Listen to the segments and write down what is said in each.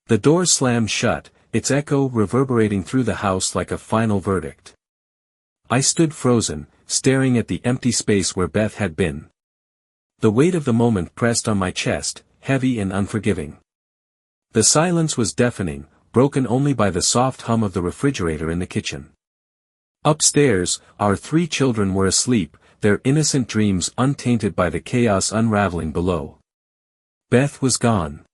The door slammed shut, its echo reverberating through the house like a final verdict. I stood frozen, staring at the empty space where Beth had been. The weight of the moment pressed on my chest, heavy and unforgiving. The silence was deafening, broken only by the soft hum of the refrigerator in the kitchen. Upstairs, our 3 children were asleep, their innocent dreams untainted by the chaos unraveling below. Beth was gone.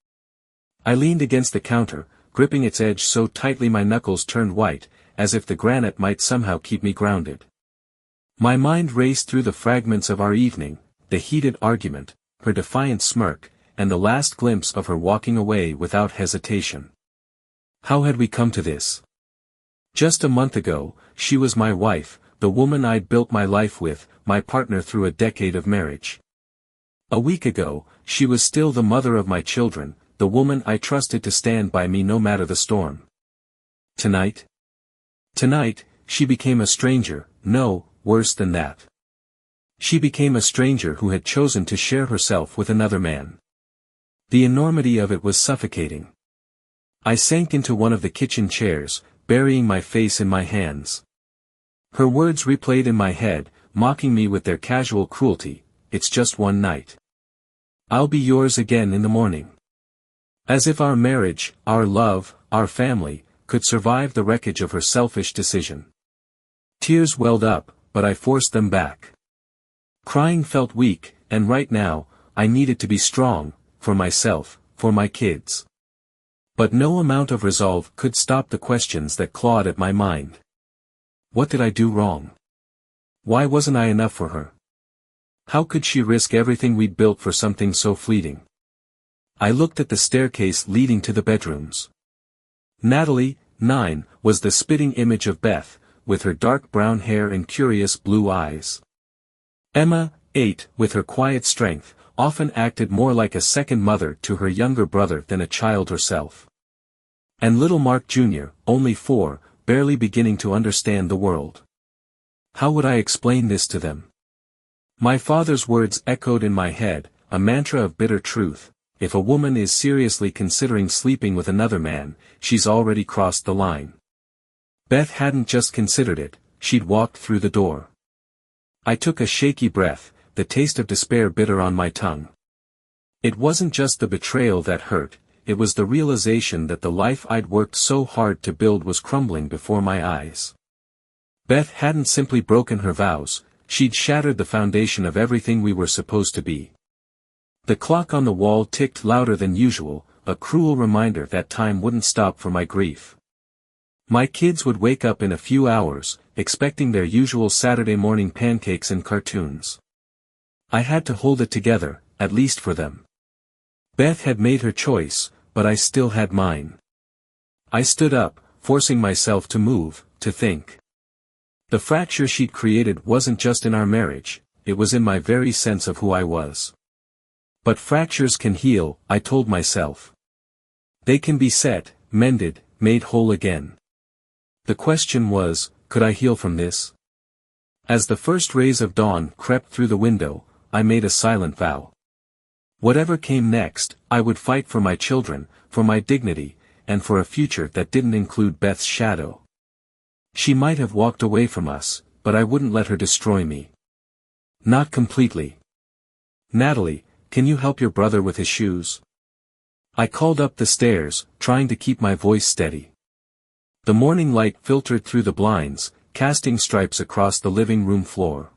I leaned against the counter, gripping its edge so tightly my knuckles turned white, as if the granite might somehow keep me grounded. My mind raced through the fragments of our evening, the heated argument, her defiant smirk, and the last glimpse of her walking away without hesitation. How had we come to this? Just a month ago, she was my wife, the woman I'd built my life with, my partner through a decade of marriage. A week ago, she was still the mother of my children, the woman I trusted to stand by me no matter the storm. Tonight? Tonight, she became a stranger, no, worse than that. She became a stranger who had chosen to share herself with another man. The enormity of it was suffocating. I sank into one of the kitchen chairs, burying my face in my hands. Her words replayed in my head, mocking me with their casual cruelty, "It's just one night. I'll be yours again in the morning." As if our marriage, our love, our family, could survive the wreckage of her selfish decision. Tears welled up, but I forced them back. Crying felt weak, and right now, I needed to be strong, for myself, for my kids. But no amount of resolve could stop the questions that clawed at my mind. What did I do wrong? Why wasn't I enough for her? How could she risk everything we'd built for something so fleeting? I looked at the staircase leading to the bedrooms. Natalie, 9, was the spitting image of Beth, with her dark brown hair and curious blue eyes. Emma, 8, with her quiet strength, often acted more like a second mother to her younger brother than a child herself. And little Mark Jr., only 4, barely beginning to understand the world. How would I explain this to them? My father's words echoed in my head, a mantra of bitter truth: if a woman is seriously considering sleeping with another man, she's already crossed the line. Beth hadn't just considered it, she'd walked through the door. I took a shaky breath, the taste of despair bitter on my tongue. It wasn't just the betrayal that hurt, it was the realization that the life I'd worked so hard to build was crumbling before my eyes. Beth hadn't simply broken her vows, she'd shattered the foundation of everything we were supposed to be. The clock on the wall ticked louder than usual, a cruel reminder that time wouldn't stop for my grief. My kids would wake up in a few hours, expecting their usual Saturday morning pancakes and cartoons. I had to hold it together, at least for them. Beth had made her choice, but I still had mine. I stood up, forcing myself to move, to think. The fracture she'd created wasn't just in our marriage, it was in my very sense of who I was. But fractures can heal, I told myself. They can be set, mended, made whole again. The question was, could I heal from this? As the first rays of dawn crept through the window, I made a silent vow. Whatever came next, I would fight for my children, for my dignity, and for a future that didn't include Beth's shadow. She might have walked away from us, but I wouldn't let her destroy me. Not completely. Natalie, can you help your brother with his shoes? I called up the stairs, trying to keep my voice steady. The morning light filtered through the blinds, casting stripes across the living room floor.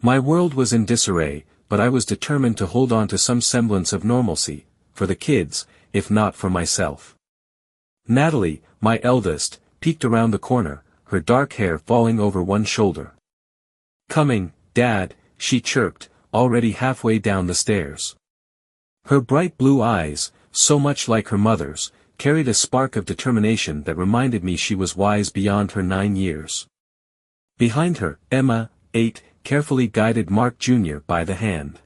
My world was in disarray, but I was determined to hold on to some semblance of normalcy, for the kids, if not for myself. Natalie, my eldest, peeked around the corner, her dark hair falling over one shoulder. "Coming, Dad," she chirped, already halfway down the stairs. Her bright blue eyes, so much like her mother's, carried a spark of determination that reminded me she was wise beyond her 9 years. Behind her, Emma, 8, carefully guided Mark Jr. by the hand.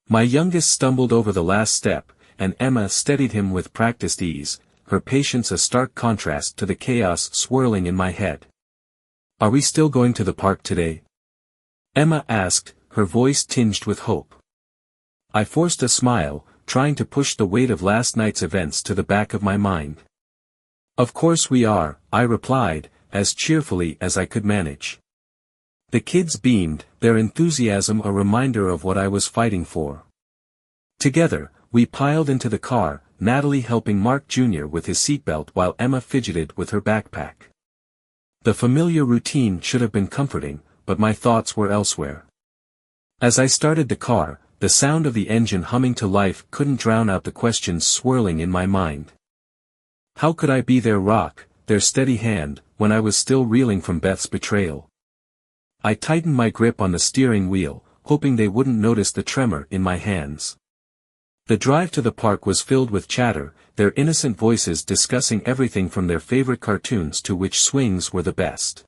My youngest stumbled over the last step, and Emma steadied him with practiced ease, her patience a stark contrast to the chaos swirling in my head. "Are we still going to the park today?" Emma asked, her voice tinged with hope. I forced a smile, trying to push the weight of last night's events to the back of my mind. "Of course we are," I replied, as cheerfully as I could manage. The kids beamed, their enthusiasm a reminder of what I was fighting for. Together, we piled into the car, Natalie helping Mark Jr. with his seatbelt while Emma fidgeted with her backpack. The familiar routine should have been comforting, but my thoughts were elsewhere. As I started the car, the sound of the engine humming to life couldn't drown out the questions swirling in my mind. How could I be their rock, their steady hand, when I was still reeling from Beth's betrayal? I tightened my grip on the steering wheel, hoping they wouldn't notice the tremor in my hands. The drive to the park was filled with chatter, their innocent voices discussing everything from their favorite cartoons to which swings were the best.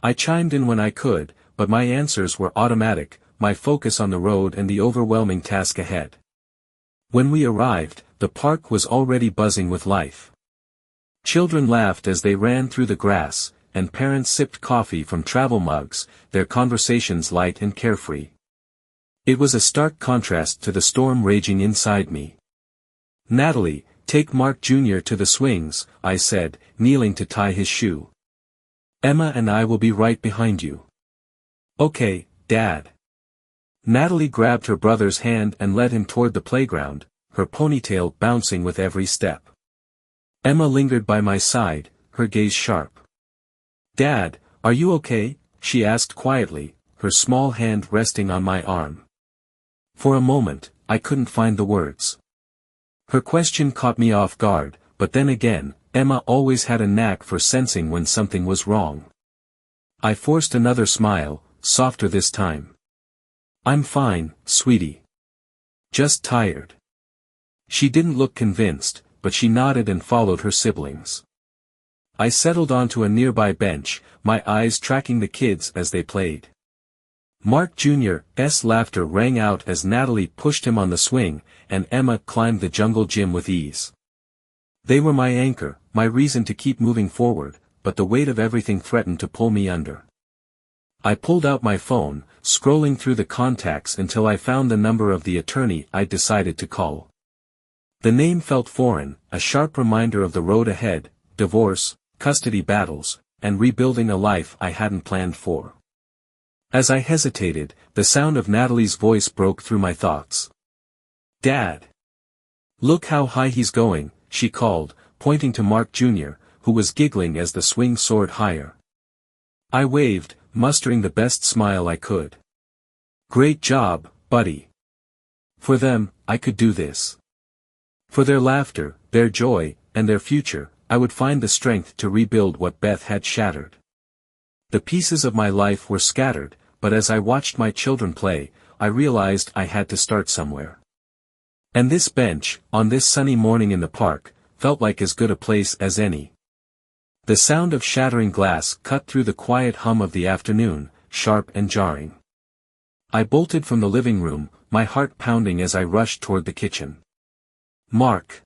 I chimed in when I could, but my answers were automatic, my focus on the road and the overwhelming task ahead. When we arrived, the park was already buzzing with life. Children laughed as they ran through the grass, and parents sipped coffee from travel mugs, their conversations light and carefree. It was a stark contrast to the storm raging inside me. "Natalie, take Mark Jr. to the swings," I said, kneeling to tie his shoe. "Emma and I will be right behind you." "Okay, Dad." Natalie grabbed her brother's hand and led him toward the playground, her ponytail bouncing with every step. Emma lingered by my side, her gaze sharp. "Dad, are you okay?" she asked quietly, her small hand resting on my arm. For a moment, I couldn't find the words. Her question caught me off guard, but then again, Emma always had a knack for sensing when something was wrong. I forced another smile, softer this time. "I'm fine, sweetie. Just tired." She didn't look convinced, but she nodded and followed her siblings. I settled onto a nearby bench, my eyes tracking the kids as they played. Mark Jr.'s laughter rang out as Natalie pushed him on the swing, and Emma climbed the jungle gym with ease. They were my anchor, my reason to keep moving forward, but the weight of everything threatened to pull me under. I pulled out my phone, scrolling through the contacts until I found the number of the attorney I'd decided to call. The name felt foreign, a sharp reminder of the road ahead, divorce, custody battles, and rebuilding a life I hadn't planned for. As I hesitated, the sound of Natalie's voice broke through my thoughts. "Dad! Look how high he's going," she called, pointing to Mark Jr., who was giggling as the swing soared higher. I waved, mustering the best smile I could. "Great job, buddy." For them, I could do this. For their laughter, their joy, and their future, I would find the strength to rebuild what Beth had shattered. The pieces of my life were scattered, but as I watched my children play, I realized I had to start somewhere. And this bench, on this sunny morning in the park, felt like as good a place as any. The sound of shattering glass cut through the quiet hum of the afternoon, sharp and jarring. I bolted from the living room, my heart pounding as I rushed toward the kitchen. "Mark!"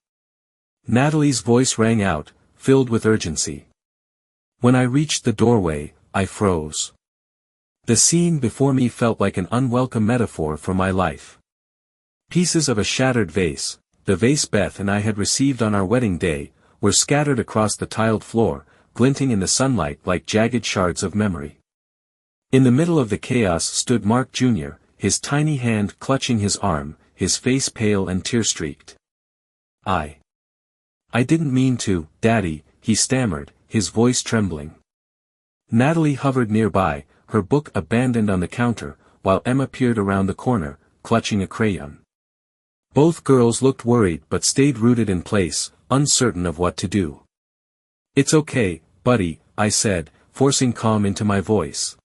Natalie's voice rang out, filled with urgency. When I reached the doorway, I froze. The scene before me felt like an unwelcome metaphor for my life. Pieces of a shattered vase, the vase Beth and I had received on our wedding day, were scattered across the tiled floor, glinting in the sunlight like jagged shards of memory. In the middle of the chaos stood Mark Jr., his tiny hand clutching his arm, his face pale and tear-streaked. I didn't mean to, Daddy," he stammered, his voice trembling. Natalie hovered nearby, her book abandoned on the counter, while Emma peered around the corner, clutching a crayon. Both girls looked worried but stayed rooted in place, uncertain of what to do. "It's okay, buddy," I said, forcing calm into my voice.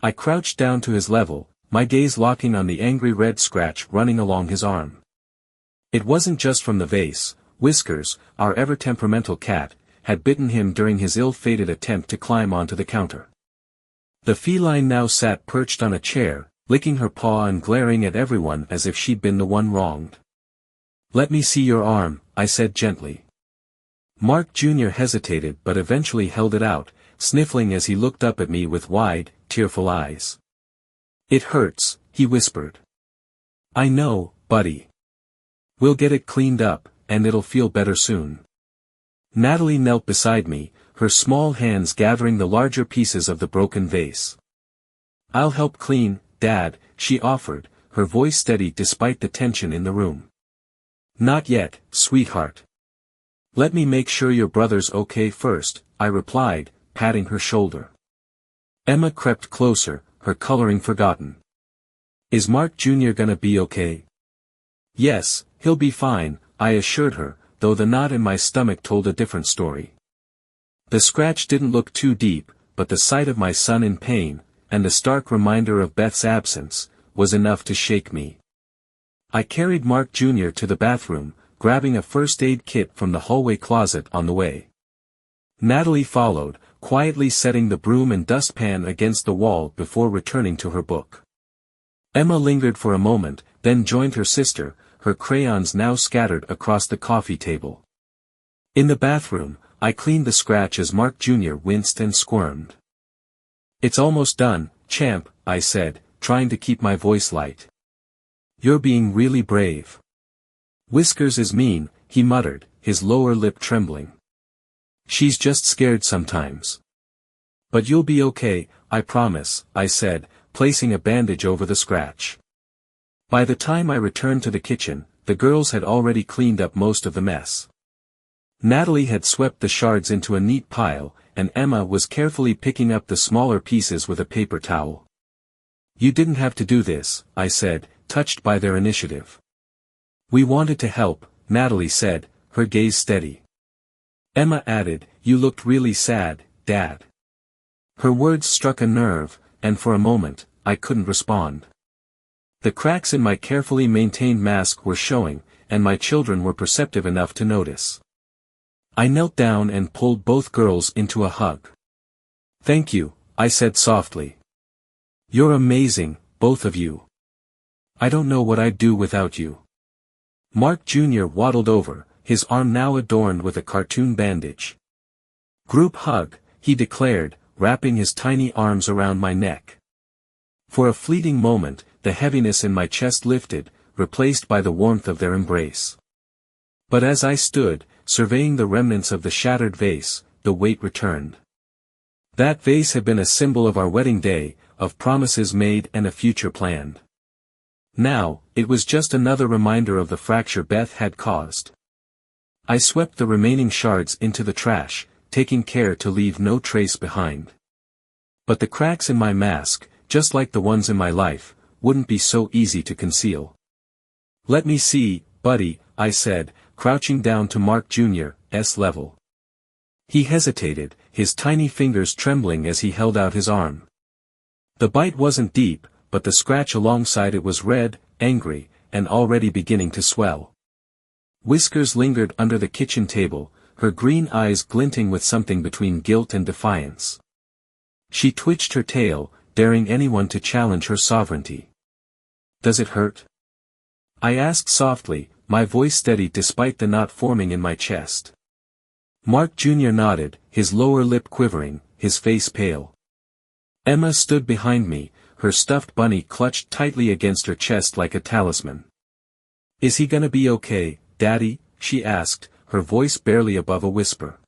I crouched down to his level, my gaze locking on the angry red scratch running along his arm. It wasn't just from the vase. Whiskers, our ever-temperamental cat, had bitten him during his ill-fated attempt to climb onto the counter. The feline now sat perched on a chair, licking her paw and glaring at everyone as if she'd been the one wronged. "Let me see your arm," I said gently. Mark Jr. hesitated but eventually held it out, sniffling as he looked up at me with wide, tearful eyes. "It hurts," he whispered. "I know, buddy. We'll get it cleaned up, and it'll feel better soon. Natalie knelt beside me, her small hands gathering the larger pieces of the broken vase. I'll help clean, Dad, she offered, her voice steady despite the tension in the room. Not yet, sweetheart. Let me make sure your brother's okay first, I replied, patting her shoulder. Emma crept closer, her coloring forgotten. Is Mark Jr. gonna be okay? Yes, he'll be fine, I assured her, though the knot in my stomach told a different story. The scratch didn't look too deep, but the sight of my son in pain, and the stark reminder of Beth's absence, was enough to shake me. I carried Mark Jr. to the bathroom, grabbing a first aid kit from the hallway closet on the way. Natalie followed, quietly setting the broom and dustpan against the wall before returning to her book. Emma lingered for a moment, then joined her sister, her crayons now scattered across the coffee table. In the bathroom, I cleaned the scratch as Mark Jr. winced and squirmed. It's almost done, champ, I said, trying to keep my voice light. You're being really brave. Whiskers is mean, he muttered, his lower lip trembling. She's just scared sometimes. But you'll be okay, I promise, I said, placing a bandage over the scratch. By the time I returned to the kitchen, the girls had already cleaned up most of the mess. Natalie had swept the shards into a neat pile, and Emma was carefully picking up the smaller pieces with a paper towel. You didn't have to do this, I said, touched by their initiative. We wanted to help, Natalie said, her gaze steady. Emma added, you looked really sad, Dad. Her words struck a nerve, and for a moment, I couldn't respond. The cracks in my carefully maintained mask were showing, and my children were perceptive enough to notice. I knelt down and pulled both girls into a hug. Thank you, I said softly. You're amazing, both of you. I don't know what I'd do without you. Mark Jr. waddled over, his arm now adorned with a cartoon bandage. Group hug, he declared, wrapping his tiny arms around my neck. For a fleeting moment, the heaviness in my chest lifted, replaced by the warmth of their embrace. But as I stood, surveying the remnants of the shattered vase, the weight returned. That vase had been a symbol of our wedding day, of promises made and a future planned. Now, it was just another reminder of the fracture Beth had caused. I swept the remaining shards into the trash, taking care to leave no trace behind. But the cracks in my mask, just like the ones in my life, wouldn't be so easy to conceal. Let me see, buddy, I said, crouching down to Mark Jr.'s level. He hesitated, his tiny fingers trembling as he held out his arm. The bite wasn't deep, but the scratch alongside it was red, angry, and already beginning to swell. Whiskers lingered under the kitchen table, her green eyes glinting with something between guilt and defiance. She twitched her tail, daring anyone to challenge her sovereignty. Does it hurt? I asked softly, my voice steady despite the knot forming in my chest. Mark Jr. nodded, his lower lip quivering, his face pale. Emma stood behind me, her stuffed bunny clutched tightly against her chest like a talisman. Is he gonna be okay, Daddy? She asked, her voice barely above a whisper.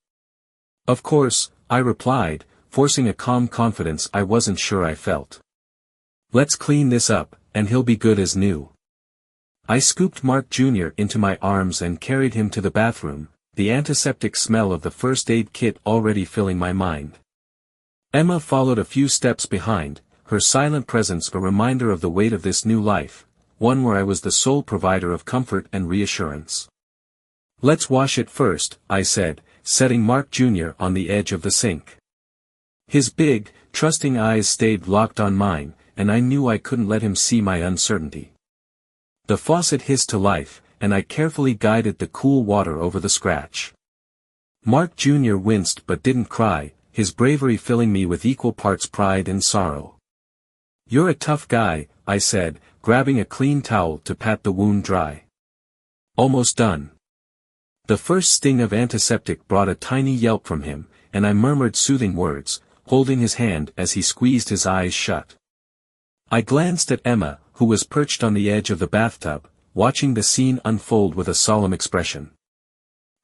Of course, I replied, forcing a calm confidence I wasn't sure I felt. Let's clean this up, and he'll be good as new. I scooped Mark Jr. into my arms and carried him to the bathroom, the antiseptic smell of the first aid kit already filling my mind. Emma followed a few steps behind, her silent presence a reminder of the weight of this new life, one where I was the sole provider of comfort and reassurance. Let's wash it first, I said, setting Mark Jr. on the edge of the sink. His big, trusting eyes stayed locked on mine, and I knew I couldn't let him see my uncertainty. The faucet hissed to life, and I carefully guided the cool water over the scratch. Mark Jr. winced but didn't cry, his bravery filling me with equal parts pride and sorrow. You're a tough guy, I said, grabbing a clean towel to pat the wound dry. Almost done. The first sting of antiseptic brought a tiny yelp from him, and I murmured soothing words, holding his hand as he squeezed his eyes shut. I glanced at Emma, who was perched on the edge of the bathtub, watching the scene unfold with a solemn expression.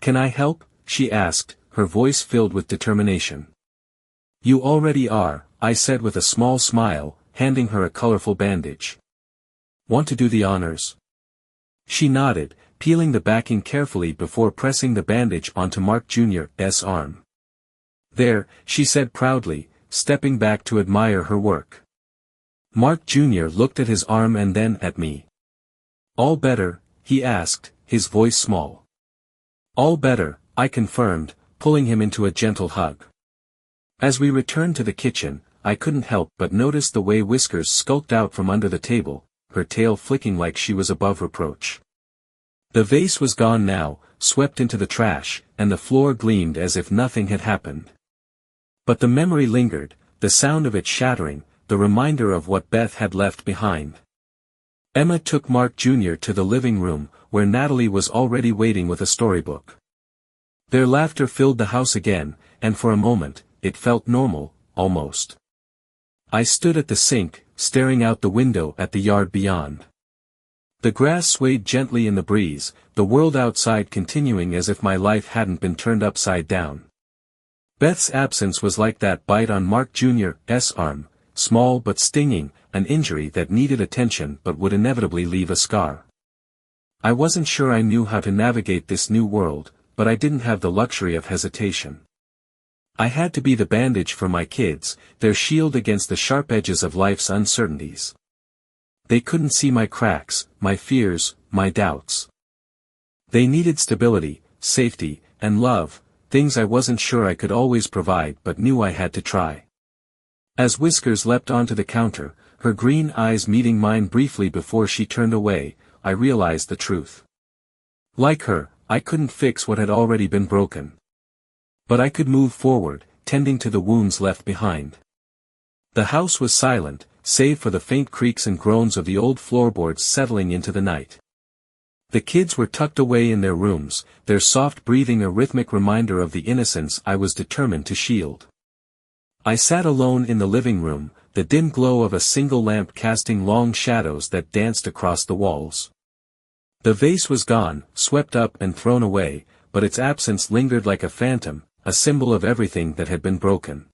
"Can I help?" she asked, her voice filled with determination. "You already are," I said with a small smile, handing her a colorful bandage. "Want to do the honors?" She nodded, peeling the backing carefully before pressing the bandage onto Mark Jr.'s arm. "There," she said proudly, stepping back to admire her work. Mark Jr. looked at his arm and then at me. "All better?" he asked, his voice small. "All better," I confirmed, pulling him into a gentle hug. As we returned to the kitchen, I couldn't help but notice the way Whiskers skulked out from under the table, her tail flicking like she was above reproach. The vase was gone now, swept into the trash, and the floor gleamed as if nothing had happened. But the memory lingered, the sound of it shattering, the reminder of what Beth had left behind. Emma took Mark Jr. to the living room, where Natalie was already waiting with a storybook. Their laughter filled the house again, and for a moment, it felt normal, almost. I stood at the sink, staring out the window at the yard beyond. The grass swayed gently in the breeze, the world outside continuing as if my life hadn't been turned upside down. Beth's absence was like that bite on Mark Jr.'s arm, small but stinging, an injury that needed attention but would inevitably leave a scar. I wasn't sure I knew how to navigate this new world, but I didn't have the luxury of hesitation. I had to be the bandage for my kids, their shield against the sharp edges of life's uncertainties. They couldn't see my cracks, my fears, my doubts. They needed stability, safety, and love, things I wasn't sure I could always provide but knew I had to try. As Whiskers leapt onto the counter, her green eyes meeting mine briefly before she turned away, I realized the truth. Like her, I couldn't fix what had already been broken. But I could move forward, tending to the wounds left behind. The house was silent, save for the faint creaks and groans of the old floorboards settling into the night. The kids were tucked away in their rooms, their soft breathing a rhythmic reminder of the innocence I was determined to shield. I sat alone in the living room, the dim glow of a single lamp casting long shadows that danced across the walls. The vase was gone, swept up and thrown away, but its absence lingered like a phantom, a symbol of everything that had been broken.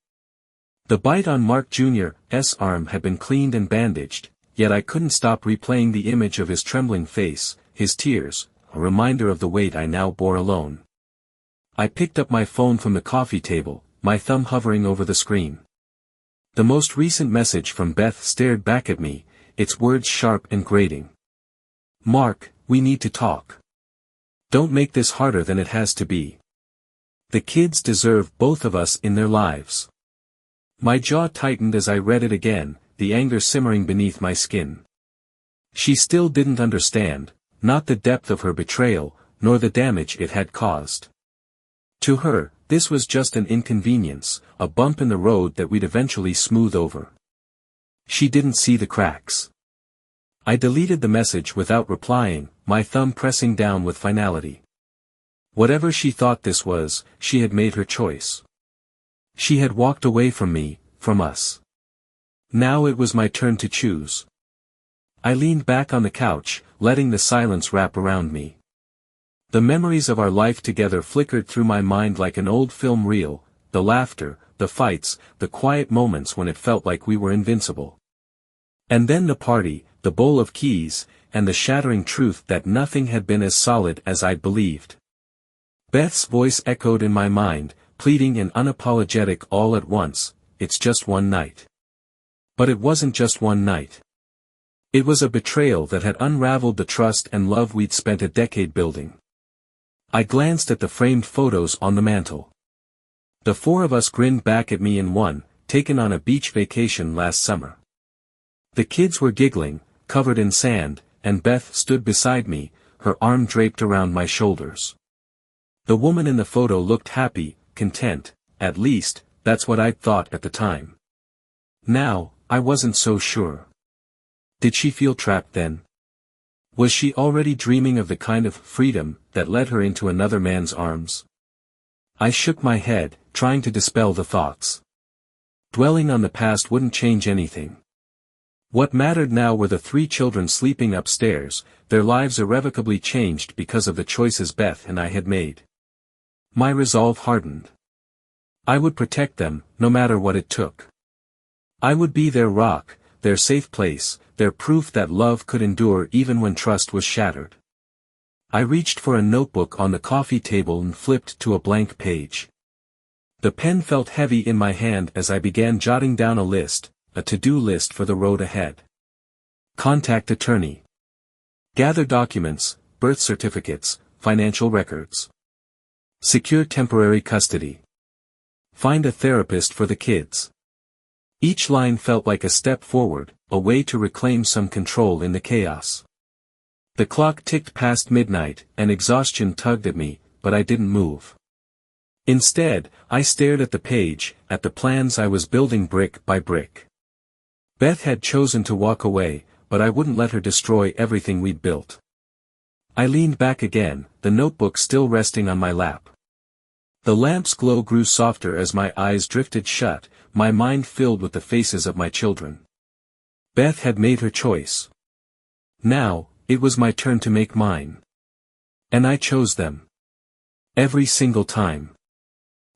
The bite on Mark Jr.'s arm had been cleaned and bandaged, yet I couldn't stop replaying the image of his trembling face, his tears, a reminder of the weight I now bore alone. I picked up my phone from the coffee table, my thumb hovering over the screen. The most recent message from Beth stared back at me, its words sharp and grating. "Mark, we need to talk. Don't make this harder than it has to be. The kids deserve both of us in their lives." My jaw tightened as I read it again, the anger simmering beneath my skin. She still didn't understand, not the depth of her betrayal, nor the damage it had caused. To her, this was just an inconvenience, a bump in the road that we'd eventually smooth over. She didn't see the cracks. I deleted the message without replying, my thumb pressing down with finality. Whatever she thought this was, she had made her choice. She had walked away from me, from us. Now it was my turn to choose. I leaned back on the couch, letting the silence wrap around me. The memories of our life together flickered through my mind like an old film reel, the laughter, the fights, the quiet moments when it felt like we were invincible. And then the party, the bowl of keys, and the shattering truth that nothing had been as solid as I'd believed. Beth's voice echoed in my mind, pleading and unapologetic all at once, "It's just one night." But it wasn't just one night. It was a betrayal that had unraveled the trust and love we'd spent a decade building. I glanced at the framed photos on the mantel. The four of us grinned back at me in one, taken on a beach vacation last summer. The kids were giggling, covered in sand, and Beth stood beside me, her arm draped around my shoulders. The woman in the photo looked happy, content, at least, that's what I'd thought at the time. Now, I wasn't so sure. Did she feel trapped then? Was she already dreaming of the kind of freedom that led her into another man's arms? I shook my head, trying to dispel the thoughts. Dwelling on the past wouldn't change anything. What mattered now were the 3 children sleeping upstairs, their lives irrevocably changed because of the choices Beth and I had made. My resolve hardened. I would protect them, no matter what it took. I would be their rock, their safe place, their proof that love could endure even when trust was shattered. I reached for a notebook on the coffee table and flipped to a blank page. The pen felt heavy in my hand as I began jotting down a to-do list for the road ahead. Contact attorney. Gather documents, birth certificates, financial records. Secure temporary custody. Find a therapist for the kids. Each line felt like a step forward, a way to reclaim some control in the chaos. The clock ticked past midnight, and exhaustion tugged at me, but I didn't move. Instead, I stared at the page, at the plans I was building brick by brick. Beth had chosen to walk away, but I wouldn't let her destroy everything we'd built. I leaned back again, the notebook still resting on my lap. The lamp's glow grew softer as my eyes drifted shut, my mind filled with the faces of my children. Beth had made her choice. Now, it was my turn to make mine. And I chose them. Every single time.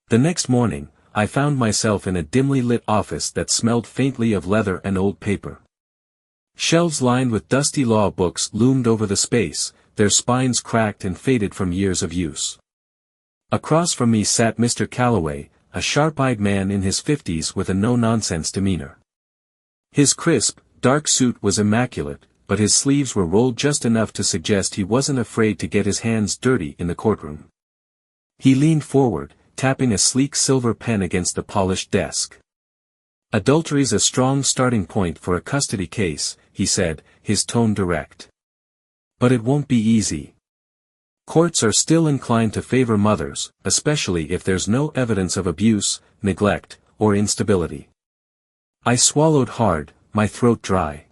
The next morning, I found myself in a dimly lit office that smelled faintly of leather and old paper. Shelves lined with dusty law books loomed over the space, their spines cracked and faded from years of use. Across from me sat Mr. Calloway, a sharp-eyed man in his 50s with a no-nonsense demeanor. His crisp, dark suit was immaculate, but his sleeves were rolled just enough to suggest he wasn't afraid to get his hands dirty in the courtroom. He leaned forward, tapping a sleek silver pen against the polished desk. "Adultery's a strong starting point for a custody case," he said, his tone direct. "But it won't be easy. Courts are still inclined to favor mothers, especially if there's no evidence of abuse, neglect, or instability." I swallowed hard, my throat dry.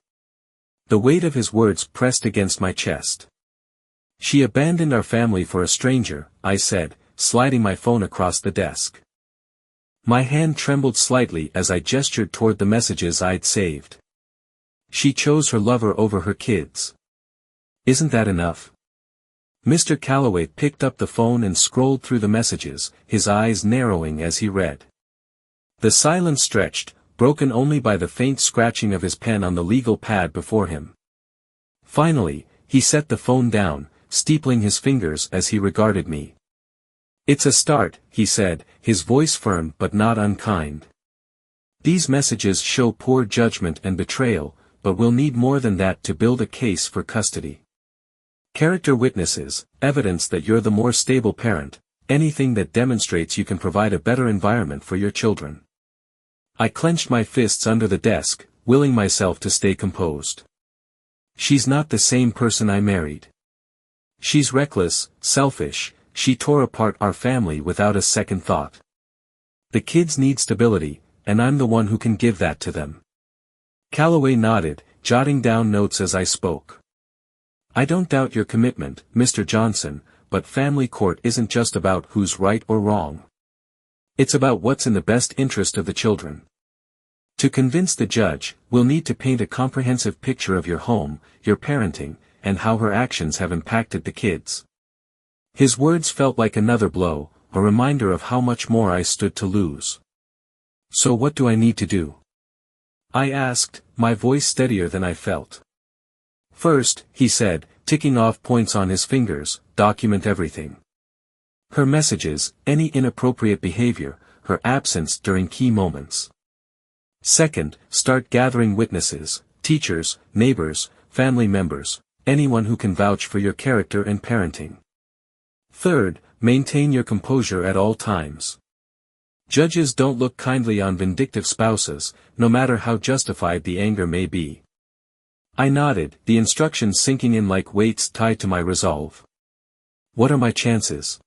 The weight of his words pressed against my chest. "She abandoned our family for a stranger," I said, sliding my phone across the desk. My hand trembled slightly as I gestured toward the messages I'd saved. "She chose her lover over her kids. Isn't that enough?" Mr. Calloway picked up the phone and scrolled through the messages, his eyes narrowing as he read. The silence stretched, broken only by the faint scratching of his pen on the legal pad before him. Finally, he set the phone down, steepling his fingers as he regarded me. "It's a start," he said, his voice firm but not unkind. "These messages show poor judgment and betrayal, but we'll need more than that to build a case for custody. Character witnesses, evidence that you're the more stable parent, anything that demonstrates you can provide a better environment for your children." I clenched my fists under the desk, willing myself to stay composed. "She's not the same person I married. She's reckless, selfish, she tore apart our family without a second thought. The kids need stability, and I'm the one who can give that to them." Calloway nodded, jotting down notes as I spoke. "I don't doubt your commitment, Mr. Johnson, but family court isn't just about who's right or wrong. It's about what's in the best interest of the children. To convince the judge, we'll need to paint a comprehensive picture of your home, your parenting, and how her actions have impacted the kids." His words felt like another blow, a reminder of how much more I stood to lose. "So what do I need to do?" I asked, my voice steadier than I felt. "First," he said, ticking off points on his fingers, "document everything. Her messages, any inappropriate behavior, her absence during key moments. Second, start gathering witnesses, teachers, neighbors, family members, anyone who can vouch for your character and parenting. Third, maintain your composure at all times. Judges don't look kindly on vindictive spouses, no matter how justified the anger may be." I nodded, the instructions sinking in like weights tied to my resolve. "What are my chances?"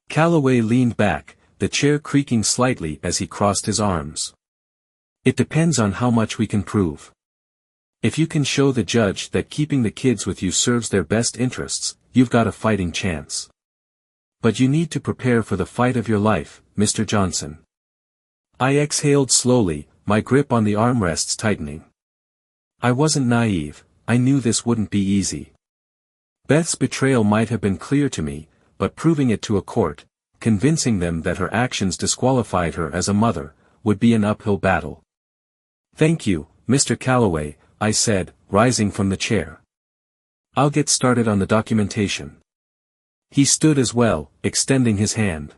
Calloway leaned back, the chair creaking slightly as he crossed his arms. "It depends on how much we can prove. If you can show the judge that keeping the kids with you serves their best interests, you've got a fighting chance. But you need to prepare for the fight of your life, Mr. Johnson." I exhaled slowly, my grip on the armrests tightening. I wasn't naive, I knew this wouldn't be easy. Beth's betrayal might have been clear to me, but proving it to a court, convincing them that her actions disqualified her as a mother, would be an uphill battle. "Thank you, Mr. Calloway," I said, rising from the chair. "I'll get started on the documentation." He stood as well, extending his hand.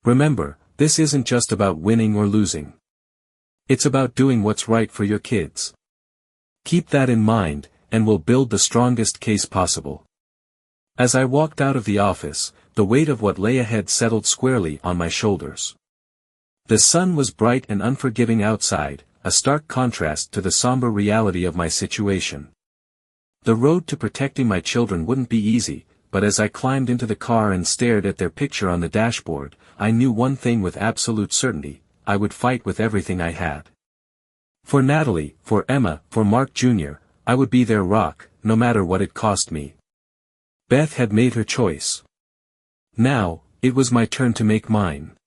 "Remember, this isn't just about winning or losing. It's about doing what's right for your kids. Keep that in mind, and we'll build the strongest case possible." As I walked out of the office, the weight of what lay ahead settled squarely on my shoulders. The sun was bright and unforgiving outside, a stark contrast to the somber reality of my situation. The road to protecting my children wouldn't be easy, but as I climbed into the car and stared at their picture on the dashboard, I knew one thing with absolute certainty: I would fight with everything I had. For Natalie, for Emma, for Mark Jr., I would be their rock, no matter what it cost me. Beth had made her choice. Now, it was my turn to make mine.